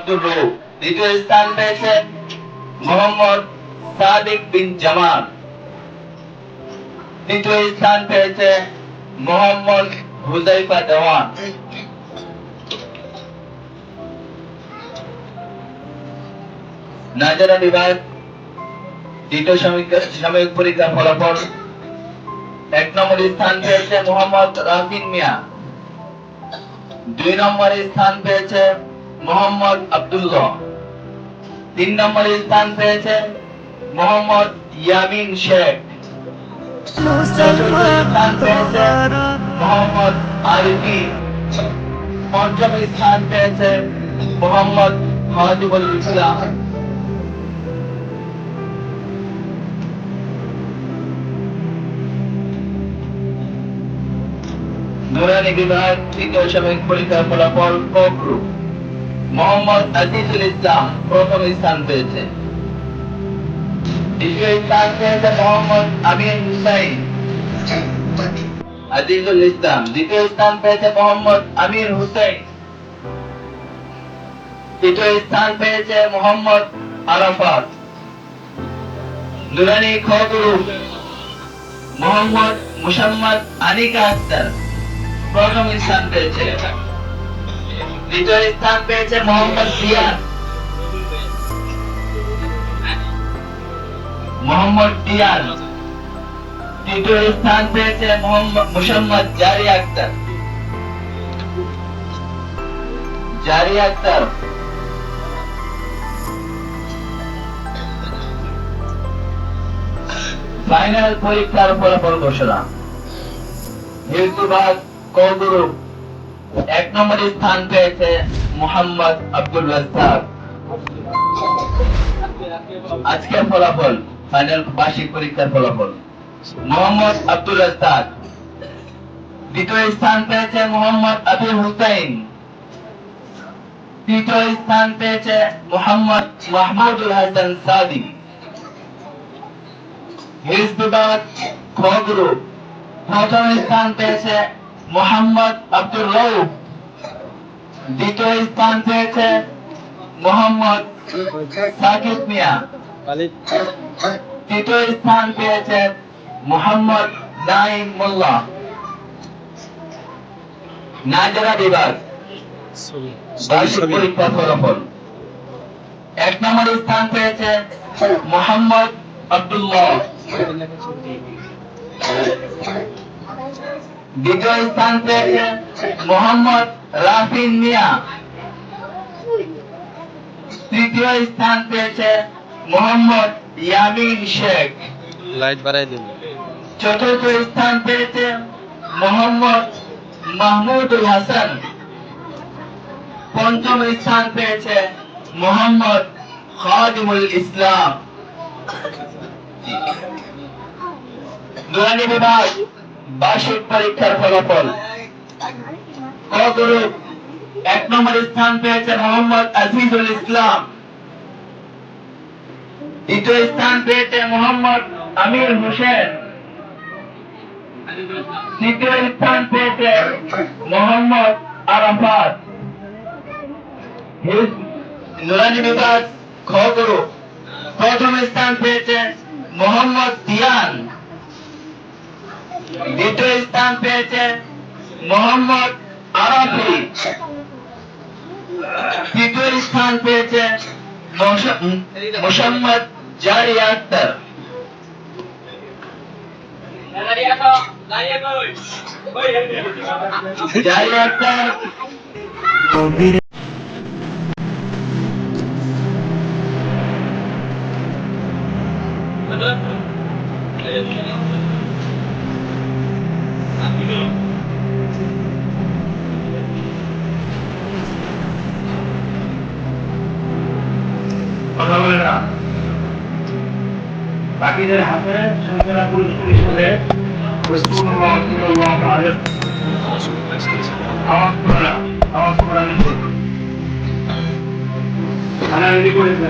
আব্দুর রউফ। দ্বিতীয় স্থান পেয়েছে মোহাম্মদ সাদিক বিন জামাল। তৃতীয় স্থান পেয়েছে মোহাম্মদ হুযায়ফা দেওয়ান। নাজারা বিভাগ দ্বিতীয় সাময়িক পরীক্ষার ফলাফল: ১ নম্বর স্থান পেয়েছে মোহাম্মদ রাফিন মিয়া। ২ নম্বর স্থান পেয়েছে মোহাম্মদ আব্দুল্লাহ। ৩ নম্বর স্থান পেয়েছে মোহাম্মদ ইয়ামিন শেখ। ৪র্থ স্থান পেয়েছে মোহাম্মদ আরিফি। ৫ম স্থান পেয়েছে মোহাম্মদ হাজিবুল ইসলাম। নুরানি বিভাগ তৃতীয় সাময়িক পরীক্ষার ফলাফল: ক গ্রুপ। মোহাম্মদ আজিজুল ইসলাম প্রথম স্থান পেয়েছে। দ্বিতীয় স্থান পেয়েছে মোহাম্মদ আমির হুসাইন। আজিজুল ইসলাম। দ্বিতীয় স্থান পেয়েছে মোহাম্মদ আমির হুসাইন। তৃতীয় স্থান পেয়েছে মোহাম্মদ আরাফাত। নুরানি খ গ্রুপ। মোহাম্মদ মুসাম্মদ আনিকা আক্তার প্রথম স্থান পেয়েছে। দ্বিতীয় স্থান পেয়েছে মোহাম্মদ জিয়াদ। মোহাম্মদ জিয়াদ। তৃতীয় স্থান পেয়েছে মুসাম্মদ জারি আক্তার। জারি আক্তার। ফাইনাল পরীক্ষার ফলাফল ঘোষণা: বিভাগ ক গ্রুপ ১ নম্বর স্থান পেয়েছে মোহাম্মদ আব্দুল রাজ্জাক। আজকের ফলাফল ফাইনাল বার্ষিক পরীক্ষার ফলাফল: মোহাম্মদ আব্দুল রাজ্জাক। দ্বিতীয় স্থান পেয়েছে মোহাম্মদ আবির হুসাইন। তৃতীয় স্থান পেয়েছে মোহাম্মদ মাহমুদুল হাসান সাদিক। বিভাগ খ গ্রুপ প্রথম স্থান পেয়েছে মোহাম্মদ আব্দুর রউফ। দ্বিতীয় স্থান পেয়েছে মোহাম্মদ সাকিব মিয়া। তৃতীয় স্থান পেয়েছে মোহাম্মদ নাইম মোল্লা। নাজারা বিভাগ বার্ষিক পরীক্ষার ফলাফল: ১ নম্বর স্থান পেয়েছে মোহাম্মদ আব্দুল্লাহ। দ্বিতীয় স্থান পেয়েছে মোহাম্মদ রাফিন মিয়া। তৃতীয় স্থান পেয়েছে মোহাম্মদ ইয়ামিন শেখ। লাইট বাড়াই দিন। চতুর্থ স্থান পেয়েছে মোহাম্মদ মাহমুদুল হাসান। পঞ্চম স্থান পেয়েছে মোহাম্মদ খাদিমুল ইসলাম। নুরানি বিভাগ বার্ষিক পরীক্ষার ফলাফল: ক গ্রুপ ১ নম্বর স্থান পেয়েছে মোহাম্মদ আজিজুল ইসলাম। দ্বিতীয় স্থান পেয়েছে মোহাম্মদ আমির হোসেন। তৃতীয় স্থান পেয়েছে মোহাম্মদ আরাফাত। নুরানি বিভাগ খ গ্রুপ প্রথম স্থান পেয়েছে মোহাম্মদ দিয়ান। দ্বিতীয় স্থান পেয়েছে মোহাম্মদ আরাফি। তৃতীয় স্থান পেয়েছে মুসাম্মদ জারি আক্তার। জারি আক্তার কথা বলে না, বাকিদের হাতে সরকার পুলিশ হিসেবে আওয়াজ করা নিষেধ। থানা রেডি করেছে।